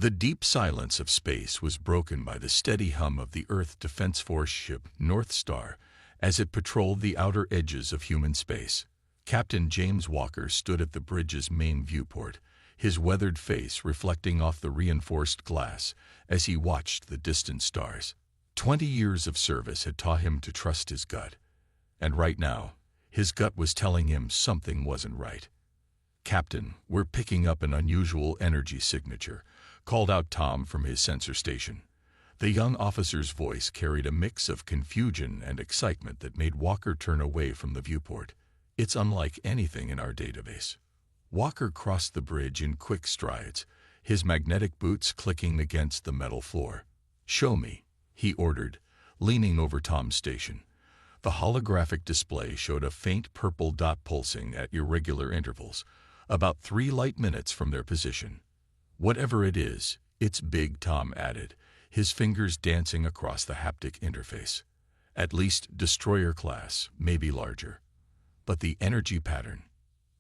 The deep silence of space was broken by the steady hum of the Earth Defense Force ship North Star as it patrolled the outer edges of human space. Captain James Walker stood at the bridge's main viewport, his weathered face reflecting off the reinforced glass as he watched the distant stars. 20 years of service had taught him to trust his gut, and right now, his gut was telling him something wasn't right. "Captain, we're picking up an unusual energy signature," called out Tom from his sensor station. The young officer's voice carried a mix of confusion and excitement that made Walker turn away from the viewport. "It's unlike anything in our database." Walker crossed the bridge in quick strides, his magnetic boots clicking against the metal floor. "Show me," he ordered, leaning over Tom's station. The holographic display showed a faint purple dot pulsing at irregular intervals, about 3 light minutes from their position. "Whatever it is, it's big," Tom added, his fingers dancing across the haptic interface. "At least destroyer class, maybe larger. But the energy pattern?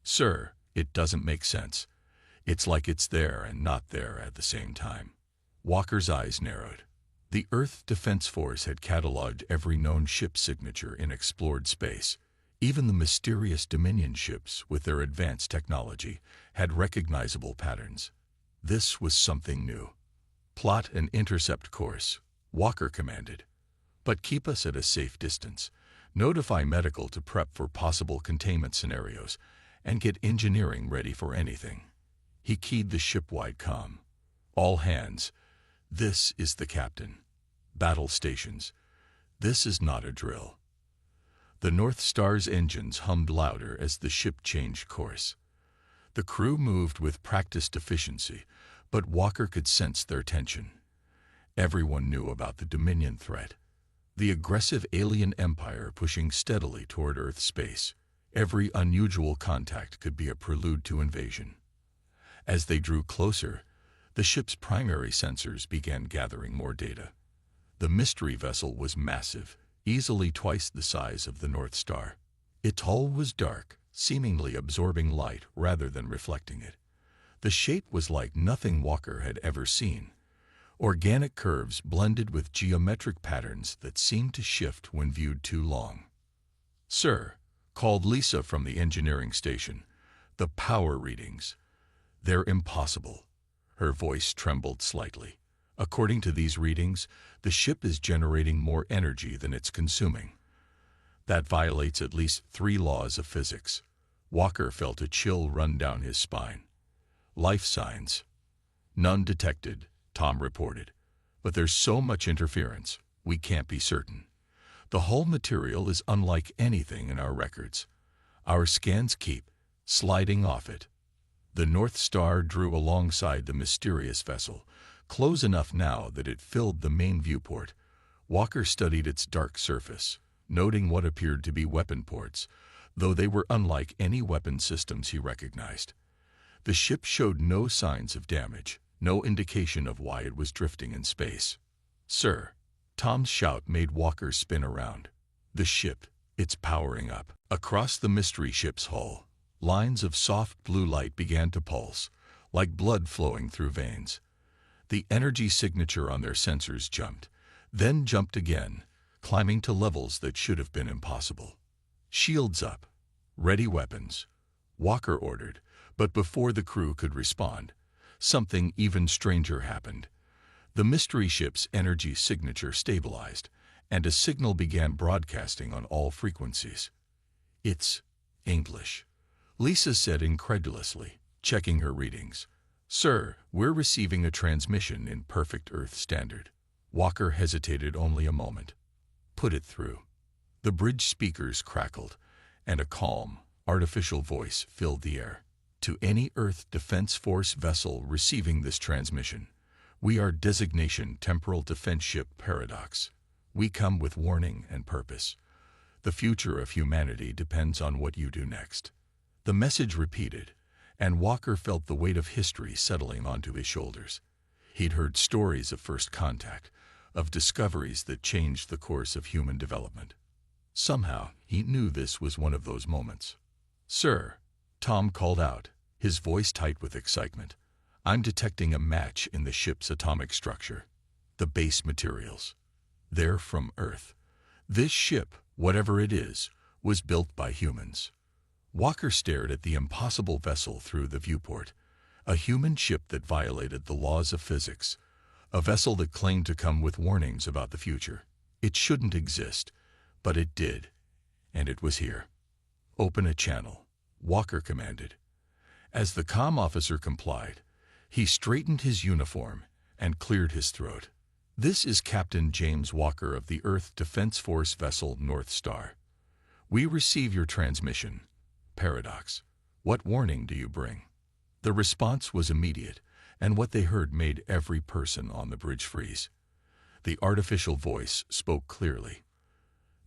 Sir, it doesn't make sense. It's like it's there and not there at the same time." Walker's eyes narrowed. The Earth Defense Force had cataloged every known ship signature in explored space. Even the mysterious Dominion ships, with their advanced technology, had recognizable patterns. This was something new. "Plot an intercept course," Walker commanded. "But keep us at a safe distance. Notify medical to prep for possible containment scenarios, and get engineering ready for anything." He keyed the ship-wide comm. "All hands. This is the captain. Battle stations. This is not a drill." The North Star's engines hummed louder as the ship changed course. The crew moved with practiced efficiency, but Walker could sense their tension. Everyone knew about the Dominion threat, the aggressive alien empire pushing steadily toward Earth space. Every unusual contact could be a prelude to invasion. As they drew closer, the ship's primary sensors began gathering more data. The mystery vessel was massive, easily twice the size of the North Star. Its hull was dark, seemingly absorbing light rather than reflecting it. The shape was like nothing Walker had ever seen. Organic curves blended with geometric patterns that seemed to shift when viewed too long. "Sir," called Lisa from the engineering station, "the power readings. They're impossible." Her voice trembled slightly. "According to these readings, the ship is generating more energy than it's consuming. That violates at least 3 laws of physics." Walker felt a chill run down his spine. "Life signs?" "None detected," Tom reported. "But there's so much interference, we can't be certain. The hull material is unlike anything in our records. Our scans keep sliding off it." The North Star drew alongside the mysterious vessel, close enough now that it filled the main viewport. Walker studied its dark surface, noting what appeared to be weapon ports, though they were unlike any weapon systems he recognized. The ship showed no signs of damage, no indication of why it was drifting in space. "Sir," Tom's shout made Walker spin around. "The ship, it's powering up." Across the mystery ship's hull, lines of soft blue light began to pulse, like blood flowing through veins. The energy signature on their sensors jumped, then jumped again, climbing to levels that should have been impossible. "Shields up. Ready weapons," Walker ordered, but before the crew could respond, something even stranger happened. The mystery ship's energy signature stabilized, and a signal began broadcasting on all frequencies. "It's English," Lisa said incredulously, checking her readings. "Sir, we're receiving a transmission in perfect Earth standard." Walker hesitated only a moment. "Put it through." The bridge speakers crackled, and a calm, artificial voice filled the air. "To any Earth Defense Force vessel receiving this transmission, we are designation Temporal Defense Ship Paradox. We come with warning and purpose. The future of humanity depends on what you do next." The message repeated, and Walker felt the weight of history settling onto his shoulders. He'd heard stories of first contact, of discoveries that changed the course of human development. Somehow, he knew this was one of those moments. "Sir," Tom called out, his voice tight with excitement, I'm detecting a match in the ship's atomic structure. The base materials. They're from Earth. This ship, whatever it is, was built by humans. Walker stared at the impossible vessel through the viewport. A human ship that violated the laws of physics. A vessel that claimed to come with warnings about the future. It shouldn't exist, but it did. And it was here. Open a channel, Walker commanded. As the comm officer complied, he straightened his uniform and cleared his throat. This is Captain James Walker of the Earth Defense Force vessel North Star. We receive your transmission. Paradox. What warning do you bring? The response was immediate, and what they heard made every person on the bridge freeze. The artificial voice spoke clearly.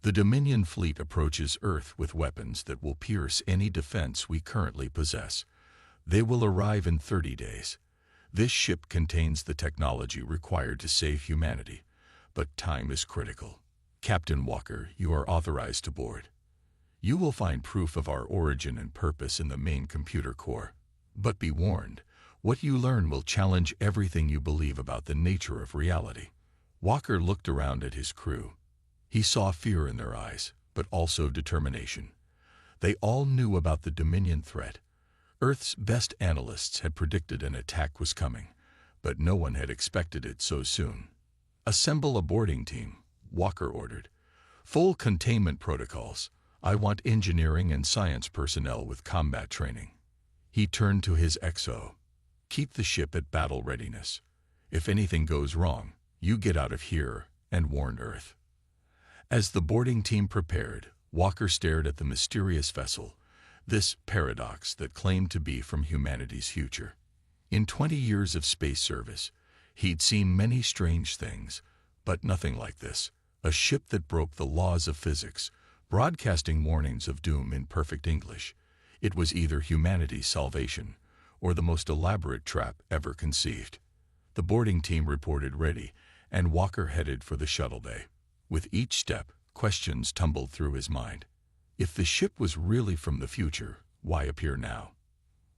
The Dominion fleet approaches Earth with weapons that will pierce any defense we currently possess. They will arrive in 30 days. This ship contains the technology required to save humanity, but time is critical. Captain Walker, you are authorized to board. You will find proof of our origin and purpose in the main computer core. But be warned, what you learn will challenge everything you believe about the nature of reality. Walker looked around at his crew. He saw fear in their eyes, but also determination. They all knew about the Dominion threat. Earth's best analysts had predicted an attack was coming, but no one had expected it so soon. Assemble a boarding team, Walker ordered. Full containment protocols. I want engineering and science personnel with combat training. He turned to his XO. Keep the ship at battle readiness. If anything goes wrong, you get out of here and warn Earth. As the boarding team prepared, Walker stared at the mysterious vessel, this paradox that claimed to be from humanity's future. In 20 years of space service, he'd seen many strange things, but nothing like this. A ship that broke the laws of physics, broadcasting warnings of doom in perfect English. It was either humanity's salvation or the most elaborate trap ever conceived. The boarding team reported ready, and Walker headed for the shuttle bay. With each step, questions tumbled through his mind. If the ship was really from the future, why appear now?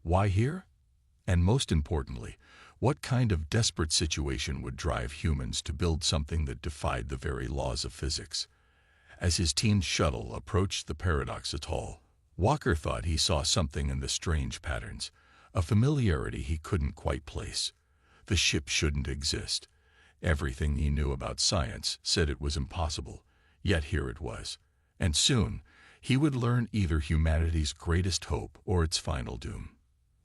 Why here? And most importantly, what kind of desperate situation would drive humans to build something that defied the very laws of physics? As his team's shuttle approached the Paradox Atoll, Walker thought he saw something in the strange patterns, a familiarity he couldn't quite place. The ship shouldn't exist. Everything he knew about science said it was impossible, yet here it was. And soon, he would learn either humanity's greatest hope or its final doom.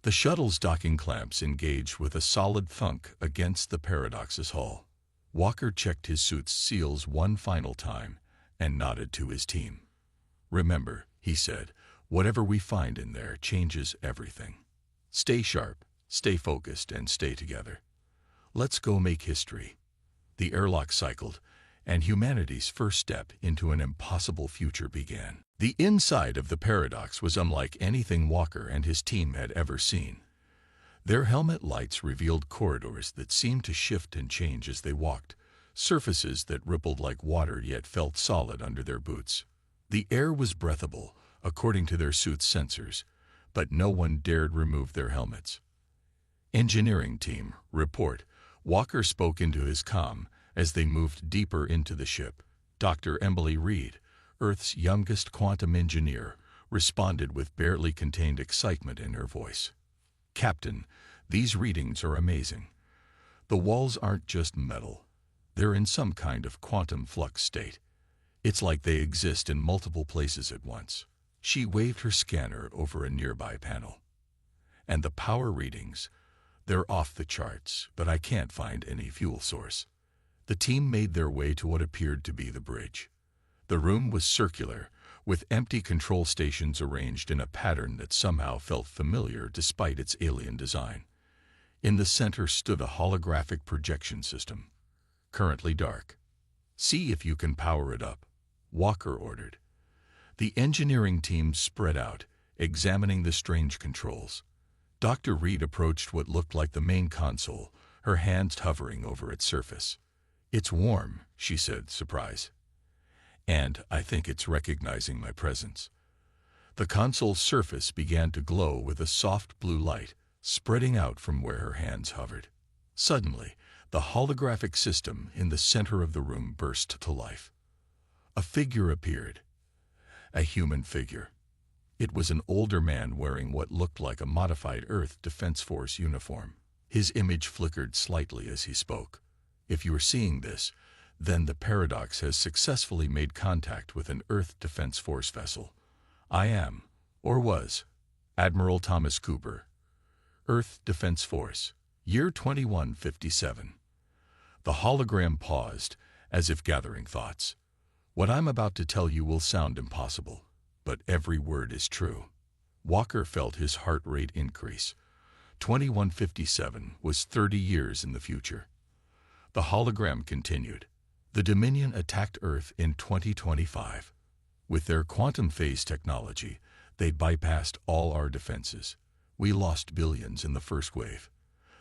The shuttle's docking clamps engaged with a solid thunk against the Paradox's hull. Walker checked his suit's seals one final time and nodded to his team. Remember, he said, whatever we find in there changes everything. Stay sharp, stay focused, and stay together. Let's go make history. The airlock cycled, and humanity's first step into an impossible future began. The inside of the Paradox was unlike anything Walker and his team had ever seen. Their helmet lights revealed corridors that seemed to shift and change as they walked, surfaces that rippled like water yet felt solid under their boots. The air was breathable, according to their suit's sensors, but no one dared remove their helmets. Engineering team, report. Walker spoke into his comm as they moved deeper into the ship. Dr. Emily Reed, Earth's youngest quantum engineer, responded with barely contained excitement in her voice. Captain, these readings are amazing. The walls aren't just metal. They're in some kind of quantum flux state. It's like they exist in multiple places at once. She waved her scanner over a nearby panel. And the power readings, they're off the charts, but I can't find any fuel source. The team made their way to what appeared to be the bridge. The room was circular, with empty control stations arranged in a pattern that somehow felt familiar despite its alien design. In the center stood a holographic projection system, currently dark. See if you can power it up, Walker ordered. The engineering team spread out, examining the strange controls. Dr. Reed approached what looked like the main console, her hands hovering over its surface. It's warm, she said, surprised. And I think it's recognizing my presence. The console's surface began to glow with a soft blue light, spreading out from where her hands hovered. Suddenly, the holographic system in the center of the room burst to life. A figure appeared. A human figure. It was an older man wearing what looked like a modified Earth Defense Force uniform. His image flickered slightly as he spoke. If you are seeing this, then the Paradox has successfully made contact with an Earth Defense Force vessel. I am, or was, Admiral Thomas Cooper, Earth Defense Force, year 2157. The hologram paused, as if gathering thoughts. What I'm about to tell you will sound impossible, but every word is true. Walker felt his heart rate increase. 2157 was 30 years in the future. The hologram continued. The Dominion attacked Earth in 2025. With their quantum phase technology, they bypassed all our defenses. We lost billions in the first wave.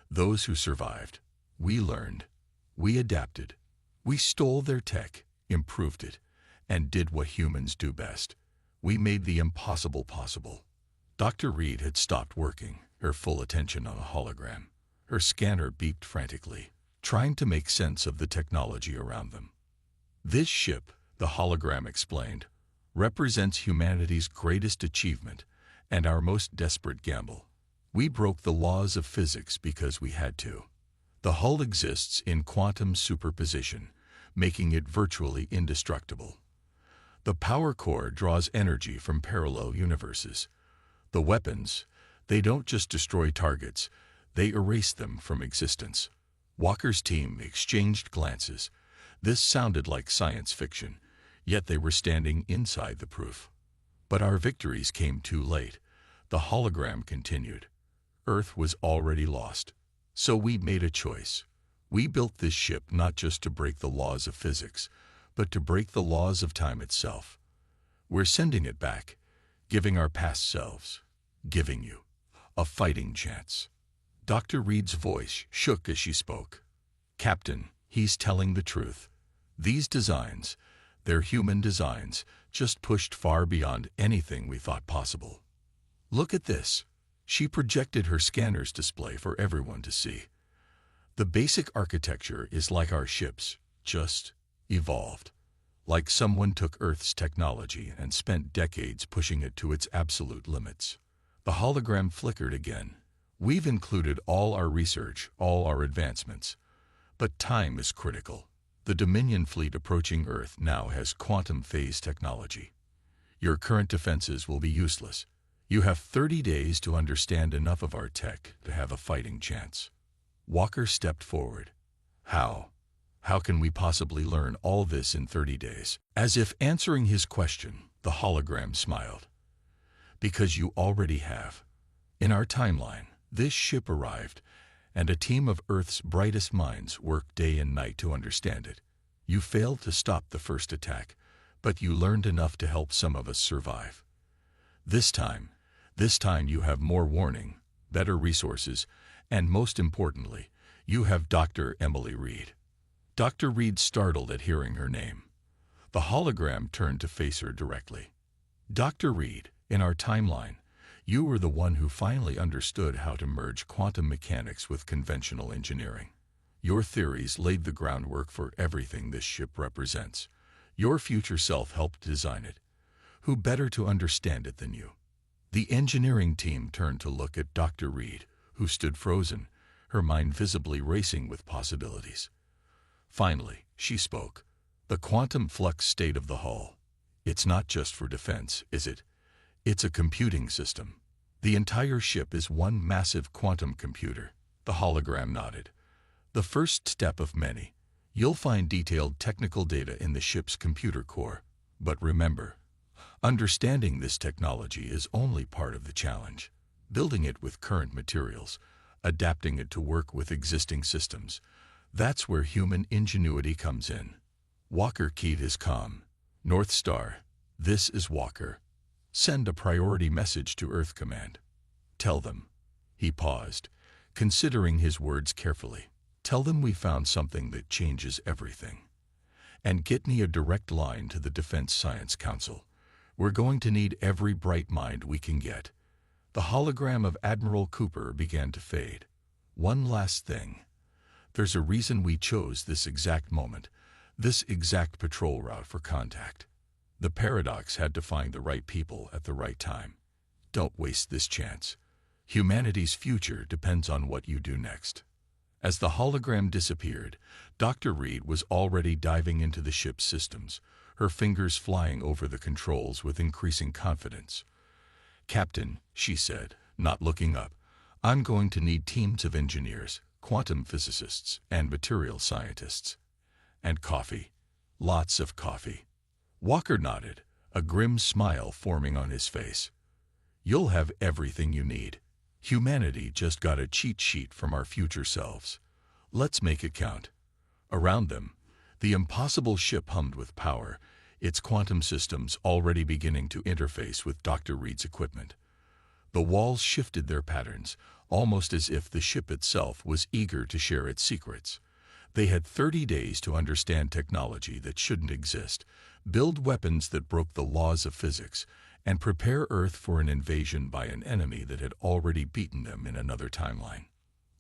Those who survived, we learned. We adapted. We stole their tech, improved it, and did what humans do best. We made the impossible possible. Dr. Reed had stopped working, her full attention on a hologram. Her scanner beeped frantically, trying to make sense of the technology around them. This ship, the hologram explained, represents humanity's greatest achievement and our most desperate gamble. We broke the laws of physics because we had to. The hull exists in quantum superposition, making it virtually indestructible. The power core draws energy from parallel universes. The weapons, they don't just destroy targets, they erase them from existence. Walker's team exchanged glances. This sounded like science fiction, yet they were standing inside the proof. But our victories came too late. The hologram continued. Earth was already lost. So we made a choice. We built this ship not just to break the laws of physics, but to break the laws of time itself. We're sending it back, giving our past selves, giving you, a fighting chance. Dr. Reed's voice shook as she spoke. Captain, he's telling the truth. These designs, they're human designs, just pushed far beyond anything we thought possible. Look at this. She projected her scanner's display for everyone to see. The basic architecture is like our ships, just evolved. Like someone took Earth's technology and spent decades pushing it to its absolute limits. The hologram flickered again. We've included all our research, all our advancements. But time is critical. The Dominion fleet approaching Earth now has quantum phase technology. Your current defenses will be useless. You have 30 days to understand enough of our tech to have a fighting chance. Walker stepped forward. How? How can we possibly learn all this in 30 days? As if answering his question, the hologram smiled. Because you already have. In our timeline, this ship arrived, and a team of Earth's brightest minds worked day and night to understand it. You failed to stop the first attack, but you learned enough to help some of us survive. This time you have more warning, better resources, and most importantly, you have Dr. Emily Reed. Dr. Reed startled at hearing her name. The hologram turned to face her directly. Dr. Reed, in our timeline, you were the one who finally understood how to merge quantum mechanics with conventional engineering. Your theories laid the groundwork for everything this ship represents. Your future self helped design it. Who better to understand it than you? The engineering team turned to look at Dr. Reed, who stood frozen, her mind visibly racing with possibilities. Finally, she spoke. The quantum flux state of the hull. It's not just for defense, is it? It's a computing system. The entire ship is one massive quantum computer. The hologram nodded. The first step of many. You'll find detailed technical data in the ship's computer core. But remember, understanding this technology is only part of the challenge. Building it with current materials, adapting it to work with existing systems, that's where human ingenuity comes in. Walker keyed his comm. North Star, this is Walker. Send a priority message to Earth Command. Tell them. He paused, considering his words carefully. Tell them we found something that changes everything. And get me a direct line to the Defense Science Council. We're going to need every bright mind we can get. The hologram of Admiral Cooper began to fade. One last thing. There's a reason we chose this exact moment, this exact patrol route for contact. The paradox had to find the right people at the right time. Don't waste this chance. Humanity's future depends on what you do next. As the hologram disappeared, Dr. Reed was already diving into the ship's systems, her fingers flying over the controls with increasing confidence. "Captain," she said, not looking up, "I'm going to need teams of engineers, quantum physicists, and material scientists. And coffee. Lots of coffee." Walker nodded, a grim smile forming on his face. "You'll have everything you need. Humanity just got a cheat sheet from our future selves. Let's make it count." Around them, the impossible ship hummed with power, its quantum systems already beginning to interface with Dr. Reed's equipment. The walls shifted their patterns, almost as if the ship itself was eager to share its secrets. They had 30 days to understand technology that shouldn't exist, build weapons that broke the laws of physics, and prepare Earth for an invasion by an enemy that had already beaten them in another timeline.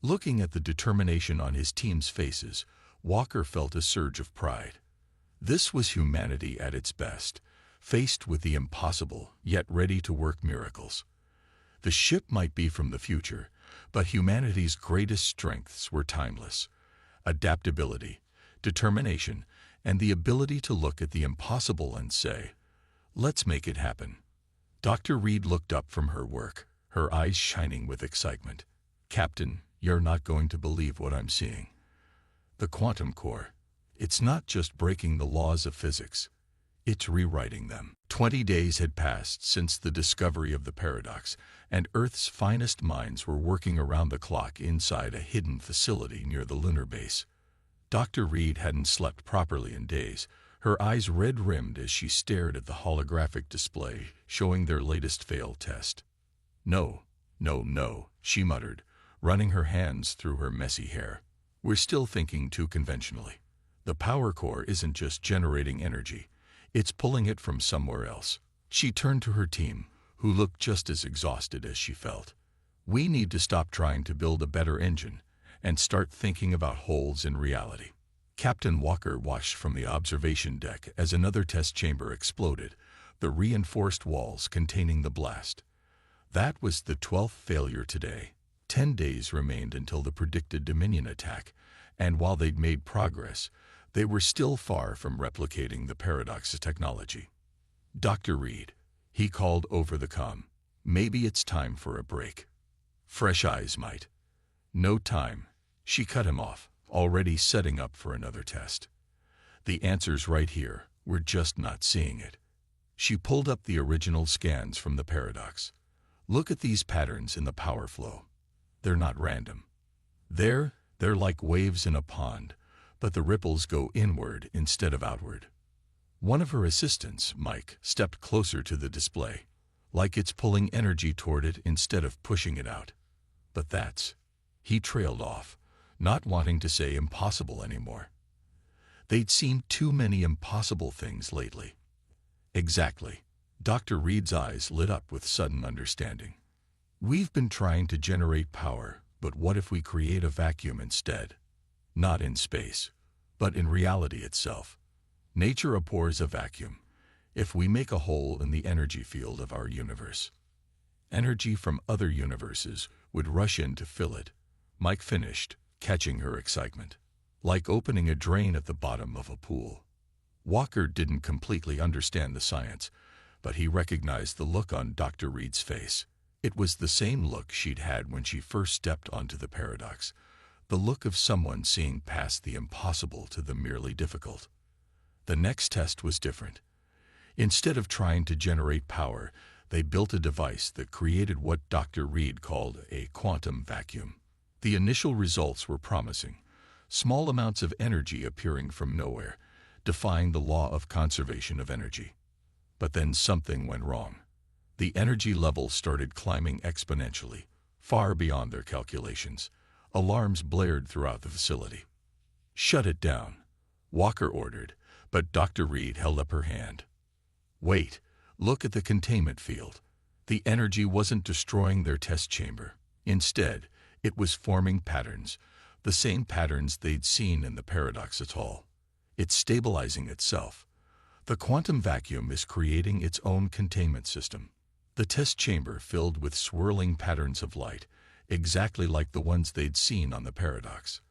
Looking at the determination on his team's faces, Walker felt a surge of pride. This was humanity at its best, faced with the impossible, yet ready to work miracles. The ship might be from the future, but humanity's greatest strengths were timeless: adaptability, determination, and the ability to look at the impossible and say, "Let's make it happen." Dr. Reed looked up from her work, her eyes shining with excitement. "Captain, you're not going to believe what I'm seeing. The quantum core. It's not just breaking the laws of physics. It's rewriting them." 20 days had passed since the discovery of the paradox, and Earth's finest minds were working around the clock inside a hidden facility near the lunar base. Dr. Reed hadn't slept properly in days, her eyes red-rimmed as she stared at the holographic display showing their latest failed test. "No, no, no," she muttered, running her hands through her messy hair. "We're still thinking too conventionally. The power core isn't just generating energy, it's pulling it from somewhere else." She turned to her team, who looked just as exhausted as she felt. "We need to stop trying to build a better engine and start thinking about holes in reality." Captain Walker watched from the observation deck as another test chamber exploded, the reinforced walls containing the blast. That was the 12th failure today. 10 days remained until the predicted Dominion attack, and while they'd made progress, they were still far from replicating the paradox's technology. "Dr. Reed," he called over the comm, "maybe it's time for a break. Fresh eyes might." "No time," she cut him off, already setting up for another test. "The answer's right here, we're just not seeing it." She pulled up the original scans from the paradox. "Look at these patterns in the power flow. They're not random. They're like waves in a pond, but the ripples go inward instead of outward." One of her assistants, Mike, stepped closer to the display, like it's pulling energy toward it instead of pushing it out. "But that's..." He trailed off, not wanting to say impossible anymore. They'd seen too many impossible things lately. "Exactly." Dr. Reed's eyes lit up with sudden understanding. "We've been trying to generate power, but what if we create a vacuum instead? Not in space, but in reality itself. Nature abhors a vacuum. If we make a hole in the energy field of our universe, energy from other universes would rush in to fill it." Mike finished, catching her excitement. "Like opening a drain at the bottom of a pool." Walker didn't completely understand the science, but he recognized the look on Dr. Reed's face. It was the same look she'd had when she first stepped onto the paradox, the look of someone seeing past the impossible to the merely difficult. The next test was different. Instead of trying to generate power, they built a device that created what Dr. Reed called a quantum vacuum. The initial results were promising, small amounts of energy appearing from nowhere, defying the law of conservation of energy. But then something went wrong. The energy level started climbing exponentially, far beyond their calculations. Alarms blared throughout the facility. "Shut it down," Walker ordered, but Dr. Reed held up her hand. "Wait, look at the containment field. The energy wasn't destroying their test chamber. Instead, it was forming patterns, the same patterns they'd seen in the paradox atoll. It's stabilizing itself. The quantum vacuum is creating its own containment system. The test chamber filled with swirling patterns of light, exactly like the ones they'd seen on the paradox.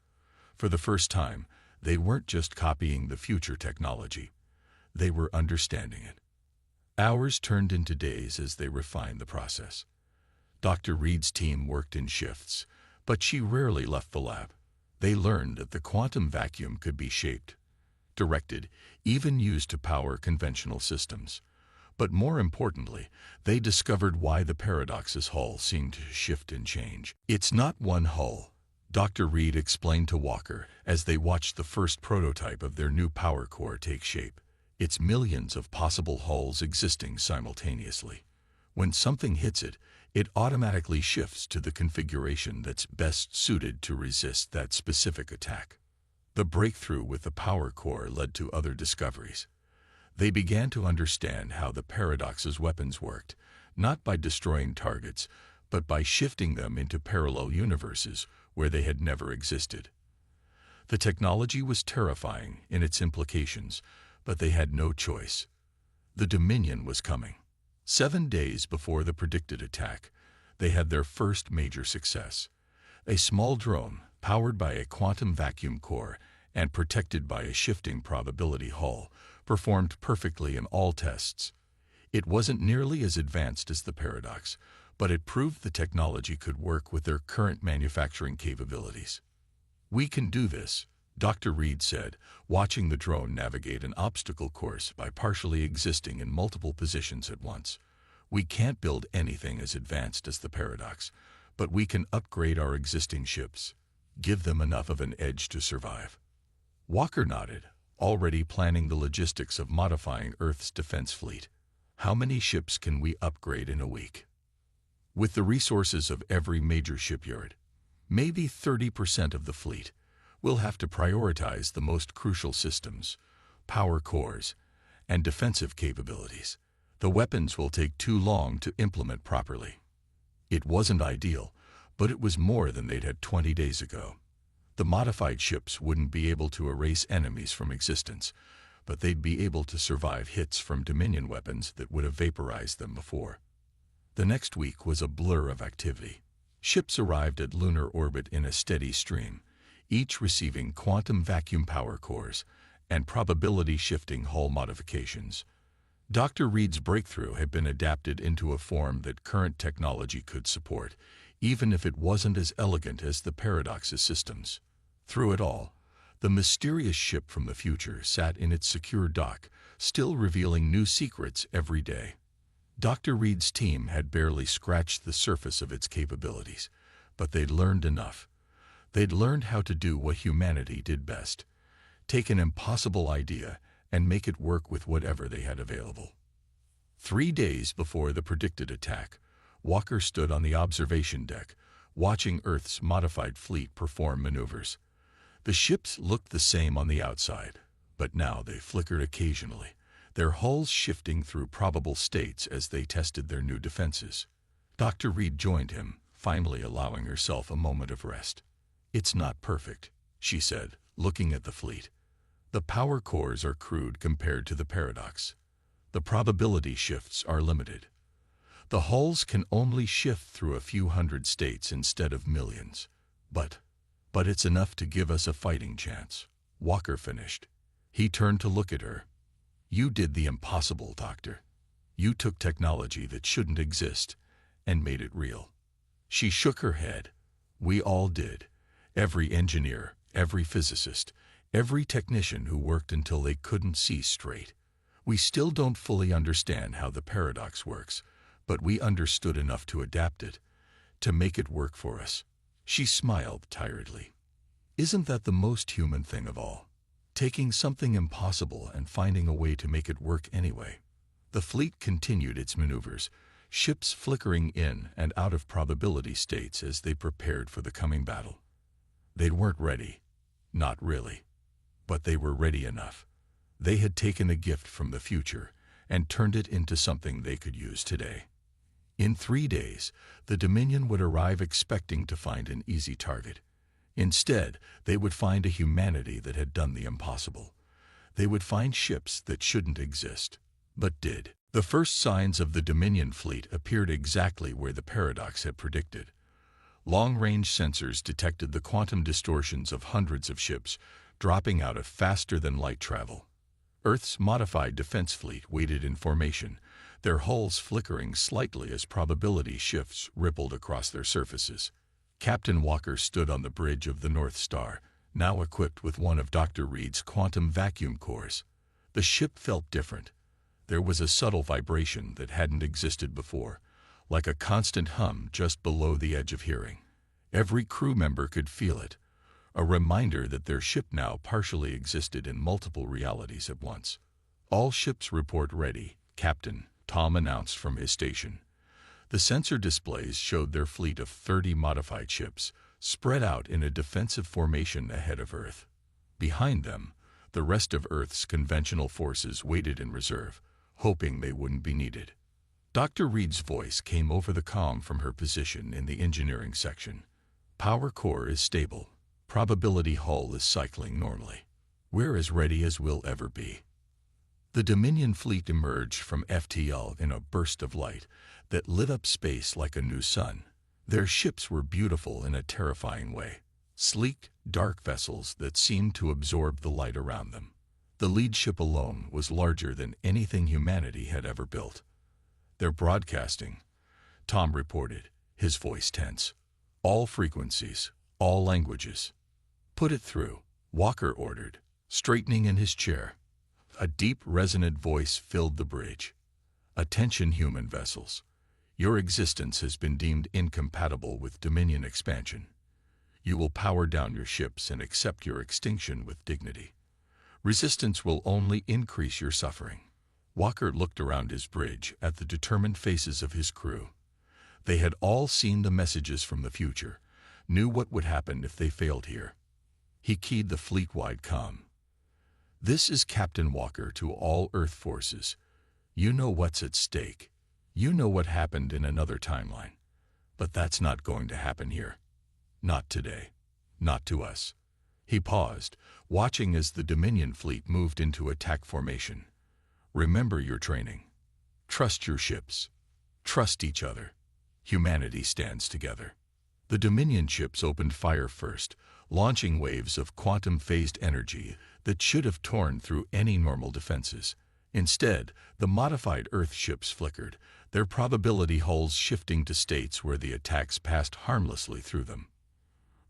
For the first time, they weren't just copying the future technology. They were understanding it. Hours turned into days as they refined the process. Dr. Reed's team worked in shifts, but she rarely left the lab. They learned that the quantum vacuum could be shaped, directed, even used to power conventional systems. But more importantly, they discovered why the paradox's hull seemed to shift and change. It's not one hull, Dr. Reed explained to Walker as they watched the first prototype of their new power core take shape. It's millions of possible hulls existing simultaneously. When something hits it, it automatically shifts to the configuration that's best suited to resist that specific attack. The breakthrough with the power core led to other discoveries. They began to understand how the paradox's weapons worked, not by destroying targets, but by shifting them into parallel universes where they had never existed. The technology was terrifying in its implications, but they had no choice. The Dominion was coming. 7 days before the predicted attack, they had their first major success. A small drone, powered by a quantum vacuum core and protected by a shifting probability hull, performed perfectly in all tests. It wasn't nearly as advanced as the paradox, but it proved the technology could work with their current manufacturing capabilities. "We can do this," Dr. Reed said, watching the drone navigate an obstacle course by partially existing in multiple positions at once. "We can't build anything as advanced as the paradox, but we can upgrade our existing ships, give them enough of an edge to survive." Walker nodded, already planning the logistics of modifying Earth's defense fleet. "How many ships can we upgrade in a week?" "With the resources of every major shipyard, maybe 30% of the fleet. We'll have to prioritize the most crucial systems, power cores, and defensive capabilities. The weapons will take too long to implement properly." It wasn't ideal, but it was more than they'd had 20 days ago. The modified ships wouldn't be able to erase enemies from existence, but they'd be able to survive hits from Dominion weapons that would have vaporized them before. The next week was a blur of activity. Ships arrived at lunar orbit in a steady stream, each receiving quantum vacuum power cores and probability-shifting hull modifications. Dr. Reed's breakthrough had been adapted into a form that current technology could support, even if it wasn't as elegant as the paradox's systems. Through it all, the mysterious ship from the future sat in its secure dock, still revealing new secrets every day. Dr. Reed's team had barely scratched the surface of its capabilities, but they'd learned enough. They'd learned how to do what humanity did best: take an impossible idea and make it work with whatever they had available. 3 days before the predicted attack, Walker stood on the observation deck, watching Earth's modified fleet perform maneuvers. The ships looked the same on the outside, but now they flickered occasionally, their hulls shifting through probable states as they tested their new defenses. Dr. Reed joined him, finally allowing herself a moment of rest. "It's not perfect," she said, looking at the fleet. "The power cores are crude compared to the paradox. The probability shifts are limited. The hulls can only shift through a few hundred states instead of millions. But it's enough to give us a fighting chance," Walker finished. He turned to look at her. "You did the impossible, Doctor. You took technology that shouldn't exist and made it real." She shook her head. "We all did. Every engineer, every physicist, every technician who worked until they couldn't see straight. We still don't fully understand how the paradox works, but we understood enough to adapt it, to make it work for us." She smiled tiredly. "Isn't that the most human thing of all? Taking something impossible and finding a way to make it work anyway." The fleet continued its maneuvers, ships flickering in and out of probability states as they prepared for the coming battle. They weren't ready. Not really. But they were ready enough. They had taken a gift from the future and turned it into something they could use today. In 3 days, the Dominion would arrive expecting to find an easy target. Instead, they would find a humanity that had done the impossible. They would find ships that shouldn't exist, but did. The first signs of the Dominion fleet appeared exactly where the paradox had predicted. Long-range sensors detected the quantum distortions of hundreds of ships, dropping out of faster-than-light travel. Earth's modified defense fleet waited in formation, their hulls flickering slightly as probability shifts rippled across their surfaces. Captain Walker stood on the bridge of the North Star, now equipped with one of Dr. Reed's quantum vacuum cores. The ship felt different. There was a subtle vibration that hadn't existed before, like a constant hum just below the edge of hearing. Every crew member could feel it, a reminder that their ship now partially existed in multiple realities at once. "All ships report ready, Captain," Tom announced from his station. The sensor displays showed their fleet of 30 modified ships, spread out in a defensive formation ahead of Earth. Behind them, the rest of Earth's conventional forces waited in reserve, hoping they wouldn't be needed. Dr. Reed's voice came over the comm from her position in the engineering section. "Power core is stable. Probability hull is cycling normally. We're as ready as we'll ever be." The Dominion fleet emerged from FTL in a burst of light that lit up space like a new sun. Their ships were beautiful in a terrifying way. Sleek, dark vessels that seemed to absorb the light around them. The lead ship alone was larger than anything humanity had ever built. "They're broadcasting," Tom reported, his voice tense. "All frequencies, all languages." "Put it through," Walker ordered, straightening in his chair. A deep, resonant voice filled the bridge. "Attention, human vessels. Your existence has been deemed incompatible with Dominion expansion. You will power down your ships and accept your extinction with dignity. Resistance will only increase your suffering." Walker looked around his bridge at the determined faces of his crew. They had all seen the messages from the future, knew what would happen if they failed here. He keyed the fleet-wide comm. "This is Captain Walker to all Earth forces. You know what's at stake. You know what happened in another timeline. But that's not going to happen here. Not today. Not to us." He paused, watching as the Dominion fleet moved into attack formation. "Remember your training. Trust your ships. Trust each other. Humanity stands together." The Dominion ships opened fire first, launching waves of quantum-phased energy that should have torn through any normal defenses. Instead, the modified Earth ships flickered, their probability hulls shifting to states where the attacks passed harmlessly through them.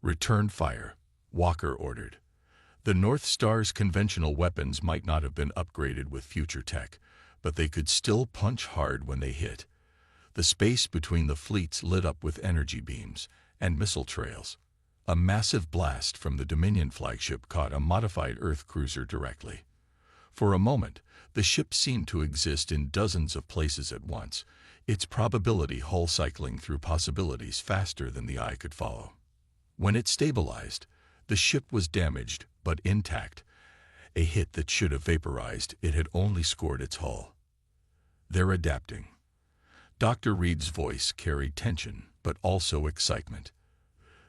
"Return fire," Walker ordered. The North Star's conventional weapons might not have been upgraded with future tech, but they could still punch hard when they hit. The space between the fleets lit up with energy beams and missile trails. A massive blast from the Dominion flagship caught a modified Earth cruiser directly. For a moment, the ship seemed to exist in dozens of places at once, its probability hull cycling through possibilities faster than the eye could follow. When it stabilized, the ship was damaged but intact. A hit that should have vaporized it had only scored its hull. "They're adapting." Dr. Reed's voice carried tension, but also excitement.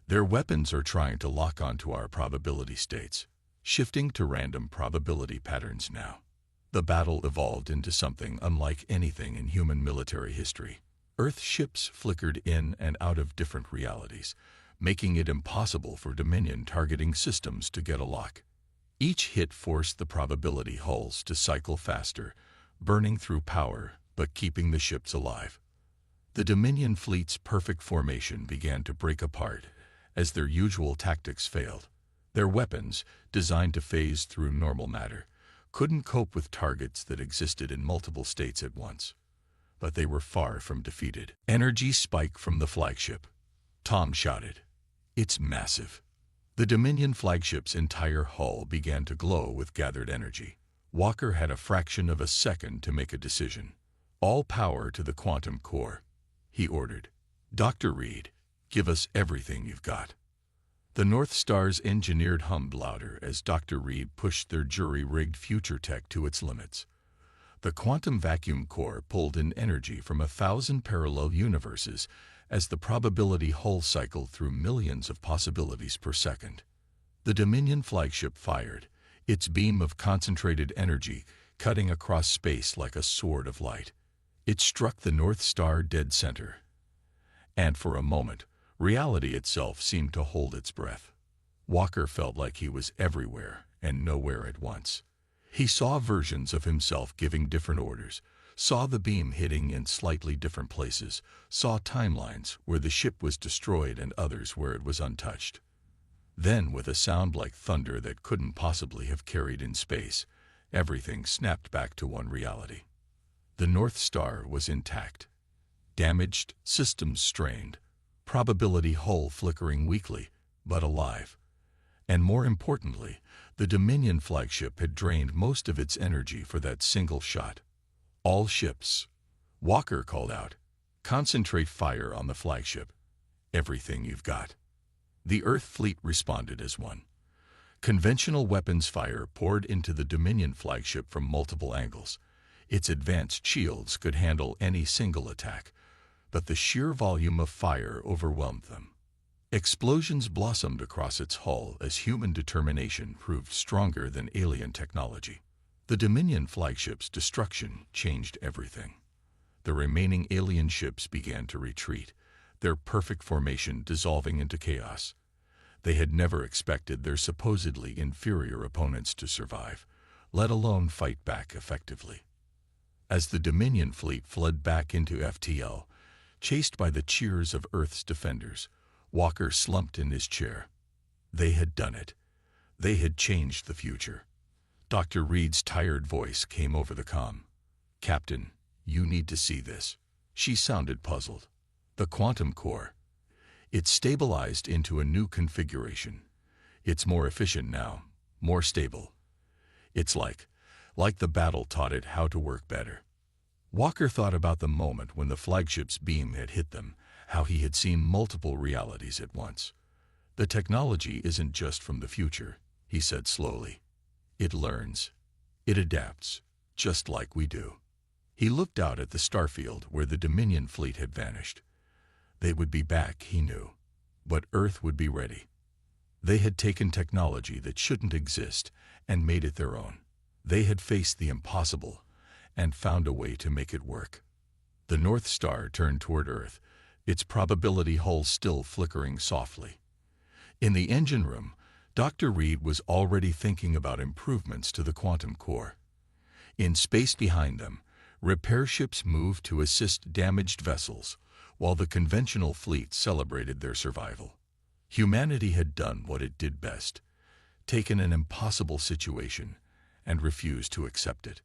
"Their weapons are trying to lock onto our probability states, shifting to random probability patterns now." The battle evolved into something unlike anything in human military history. Earth ships flickered in and out of different realities, making it impossible for Dominion targeting systems to get a lock. Each hit forced the probability hulls to cycle faster, burning through power but keeping the ships alive. The Dominion fleet's perfect formation began to break apart as their usual tactics failed. Their weapons, designed to phase through normal matter, couldn't cope with targets that existed in multiple states at once. But they were far from defeated. "Energy spike from the flagship," Tom shouted. "It's massive." The Dominion flagship's entire hull began to glow with gathered energy. Walker had a fraction of a second to make a decision. "All power to the quantum core," he ordered. "Dr. Reed, give us everything you've got." The North Star's engineered hummed louder as Dr. Reed pushed their jury-rigged future tech to its limits. The quantum vacuum core pulled in energy from 1,000 parallel universes as the probability hull cycled through millions of possibilities per second. The Dominion flagship fired, its beam of concentrated energy cutting across space like a sword of light. It struck the North Star dead center. And for a moment, reality itself seemed to hold its breath. Walker felt like he was everywhere and nowhere at once. He saw versions of himself giving different orders, saw the beam hitting in slightly different places, saw timelines where the ship was destroyed and others where it was untouched. Then, with a sound like thunder that couldn't possibly have carried in space, everything snapped back to one reality. The North Star was intact. Damaged, systems strained, probability hull flickering weakly, but alive. And more importantly, the Dominion flagship had drained most of its energy for that single shot. All ships, Walker called out, concentrate fire on the flagship. Everything you've got. The Earth fleet responded as one. Conventional weapons fire poured into the Dominion flagship from multiple angles. Its advanced shields could handle any single attack, but the sheer volume of fire overwhelmed them. Explosions blossomed across its hull as human determination proved stronger than alien technology. The Dominion flagship's destruction changed everything. The remaining alien ships began to retreat, their perfect formation dissolving into chaos. They had never expected their supposedly inferior opponents to survive, let alone fight back effectively. As the Dominion fleet fled back into FTL, chased by the cheers of Earth's defenders, Walker slumped in his chair. They had done it. They had changed the future. Dr. Reed's tired voice came over the comm. "Captain, you need to see this." She sounded puzzled. "The quantum core. It's stabilized into a new configuration. It's more efficient now, more stable. It's like the battle taught it how to work better." Walker thought about the moment when the flagship's beam had hit them, how he had seen multiple realities at once. "The technology isn't just from the future," he said slowly. "It learns. It adapts, just like we do." He looked out at the starfield where the Dominion fleet had vanished. They would be back, he knew, but Earth would be ready. They had taken technology that shouldn't exist and made it their own. They had faced the impossible and found a way to make it work. The North Star turned toward Earth, its probability hull still flickering softly. In the engine room, Dr. Reed was already thinking about improvements to the quantum core. In space behind them, repair ships moved to assist damaged vessels, while the conventional fleet celebrated their survival. Humanity had done what it did best, taken an impossible situation and refused to accept it.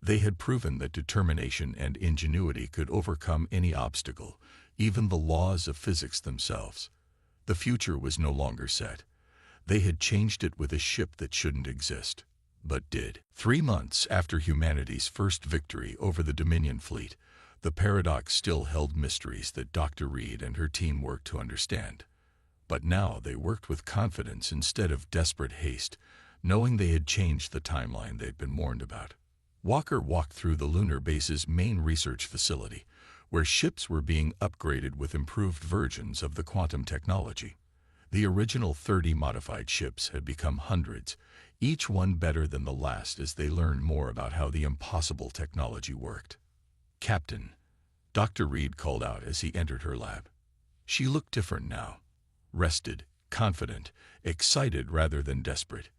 They had proven that determination and ingenuity could overcome any obstacle, even the laws of physics themselves. The future was no longer set. They had changed it with a ship that shouldn't exist, but did. 3 months after humanity's first victory over the Dominion fleet, the paradox still held mysteries that Dr. Reed and her team worked to understand. But now they worked with confidence instead of desperate haste, knowing they had changed the timeline they'd been warned about. Walker walked through the lunar base's main research facility, where ships were being upgraded with improved versions of the quantum technology. The original 30 modified ships had become hundreds, each one better than the last as they learned more about how the impossible technology worked. "Captain," Dr. Reed called out as he entered her lab. She looked different now. Rested, confident, excited rather than desperate.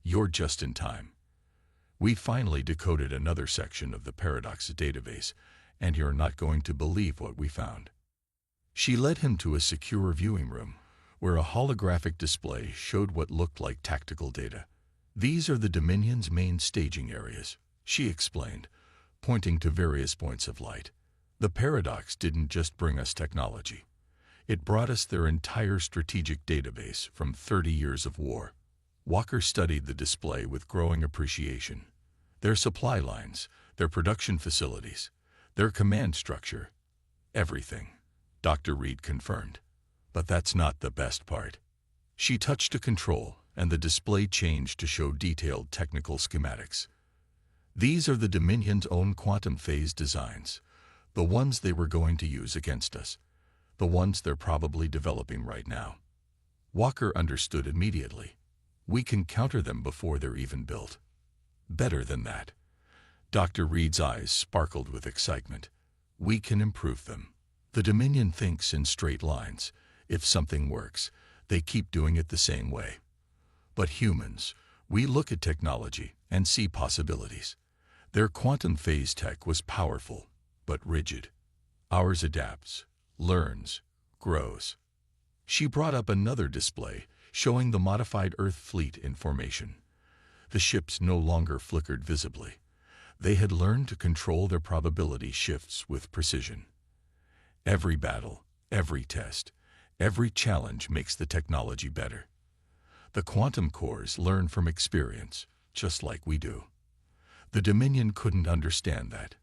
"You're just in time. We finally decoded another section of the Paradox database, and you're not going to believe what we found." She led him to a secure viewing room, where a holographic display showed what looked like tactical data. "These are the Dominion's main staging areas," she explained, pointing to various points of light. "The Paradox didn't just bring us technology. It brought us their entire strategic database from 30 years of war." Walker studied the display with growing appreciation. Their supply lines, their production facilities, their command structure, everything, Dr. Reed confirmed. But that's not the best part. She touched a control, and the display changed to show detailed technical schematics. These are the Dominion's own quantum phase designs, the ones they were going to use against us, the ones they're probably developing right now. Walker understood immediately. We can counter them before they're even built. Better than that. Dr. Reed's eyes sparkled with excitement. We can improve them. The Dominion thinks in straight lines. If something works, they keep doing it the same way. But humans, we look at technology and see possibilities. Their quantum phase tech was powerful, but rigid. Ours adapts, learns, grows. She brought up another display, showing the modified Earth fleet in formation. The ships no longer flickered visibly. They had learned to control their probability shifts with precision. Every battle, every test, every challenge makes the technology better. The quantum cores learn from experience, just like we do. The Dominion couldn't understand that.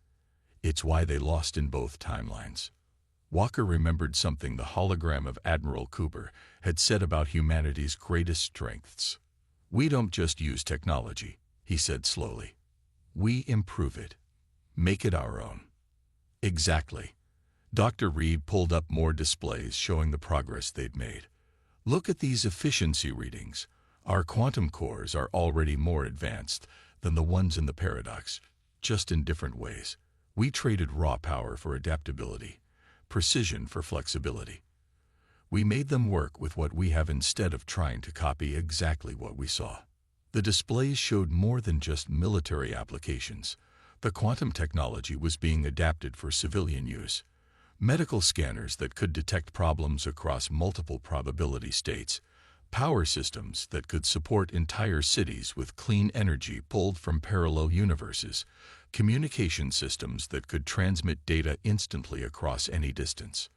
It's why they lost in both timelines. Walker remembered something the hologram of Admiral Cooper had said about humanity's greatest strengths. We don't just use technology, he said slowly. We improve it. Make it our own. Exactly. Dr. Reed pulled up more displays showing the progress they'd made. Look at these efficiency readings. Our quantum cores are already more advanced than the ones in the paradox, just in different ways. We traded raw power for adaptability, precision for flexibility. We made them work with what we have instead of trying to copy exactly what we saw. The displays showed more than just military applications. The quantum technology was being adapted for civilian use. Medical scanners that could detect problems across multiple probability states, power systems that could support entire cities with clean energy pulled from parallel universes, communication systems that could transmit data instantly across any distance.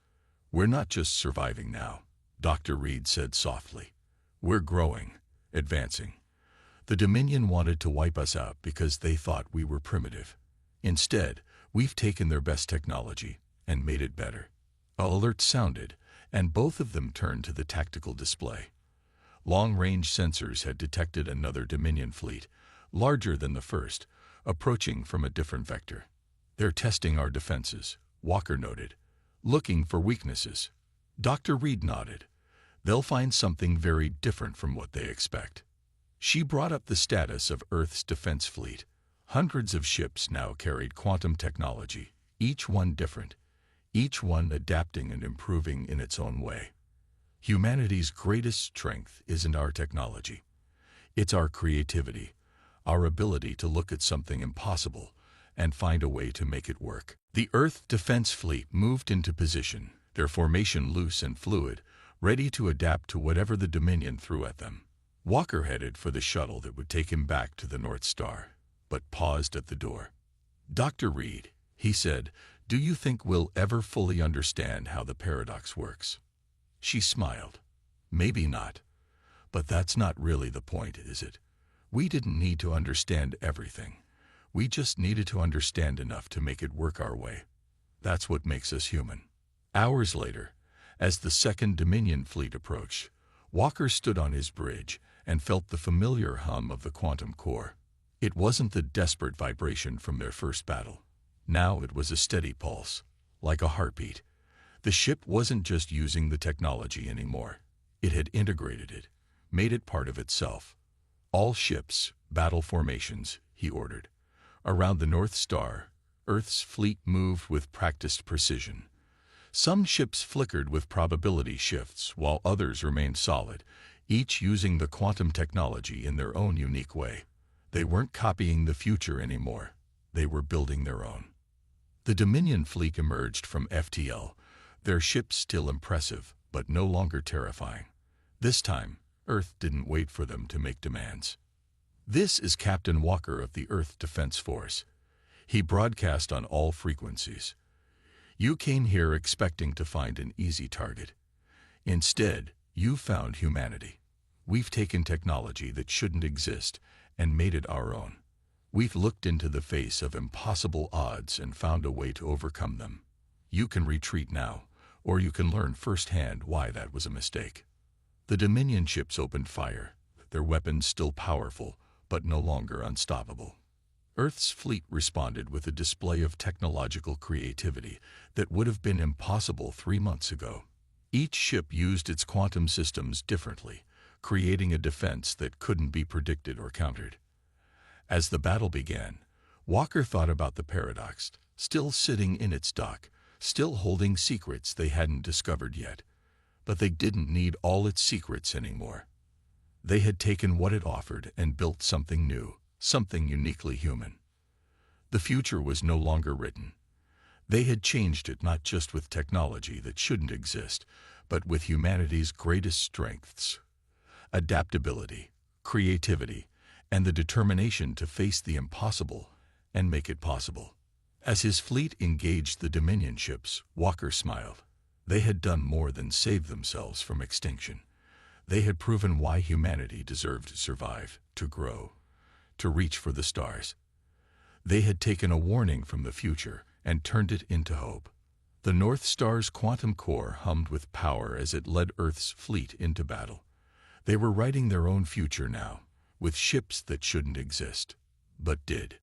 We're not just surviving now, Dr. Reed said softly. We're growing, advancing. The Dominion wanted to wipe us out because they thought we were primitive. Instead, we've taken their best technology and made it better. An alert sounded, and both of them turned to the tactical display. Long-range sensors had detected another Dominion fleet, larger than the first, approaching from a different vector. They're testing our defenses, Walker noted, looking for weaknesses. Dr. Reed nodded. They'll find something very different from what they expect. She brought up the status of Earth's defense fleet. Hundreds of ships now carried quantum technology, each one different, each one adapting and improving in its own way. Humanity's greatest strength isn't our technology. It's our creativity, our ability to look at something impossible and find a way to make it work. The Earth Defense Fleet moved into position, their formation loose and fluid, ready to adapt to whatever the Dominion threw at them. Walker headed for the shuttle that would take him back to the North Star, but paused at the door. Dr. Reed, he said, do you think we'll ever fully understand how the paradox works? She smiled. Maybe not. But that's not really the point, is it? We didn't need to understand everything. We just needed to understand enough to make it work our way. That's what makes us human. Hours later, as the second Dominion fleet approached, Walker stood on his bridge and felt the familiar hum of the quantum core. It wasn't the desperate vibration from their first battle. Now it was a steady pulse, like a heartbeat. The ship wasn't just using the technology anymore. It had integrated it, made it part of itself. All ships, battle formations, he ordered. Around the North Star, Earth's fleet moved with practiced precision. Some ships flickered with probability shifts, while others remained solid, each using the quantum technology in their own unique way. They weren't copying the future anymore. They were building their own. The Dominion fleet emerged from FTL, their ships still impressive, but no longer terrifying. This time, Earth didn't wait for them to make demands. This is Captain Walker of the Earth Defense Force. He broadcast on all frequencies. You came here expecting to find an easy target. Instead, you found humanity. We've taken technology that shouldn't exist and made it our own. We've looked into the face of impossible odds and found a way to overcome them. You can retreat now, or you can learn firsthand why that was a mistake. The Dominion ships opened fire, their weapons still powerful, but no longer unstoppable. Earth's fleet responded with a display of technological creativity that would have been impossible 3 months ago. Each ship used its quantum systems differently, creating a defense that couldn't be predicted or countered. As the battle began, Walker thought about the paradox, still sitting in its dock, still holding secrets they hadn't discovered yet. But they didn't need all its secrets anymore. They had taken what it offered and built something new, something uniquely human. The future was no longer written. They had changed it not just with technology that shouldn't exist, but with humanity's greatest strengths: adaptability, creativity, and the determination to face the impossible and make it possible. As his fleet engaged the Dominion ships, Walker smiled. They had done more than save themselves from extinction. They had proven why humanity deserved to survive, to grow, to reach for the stars. They had taken a warning from the future and turned it into hope. The North Star's quantum core hummed with power as it led Earth's fleet into battle. They were writing their own future now, with ships that shouldn't exist, but did.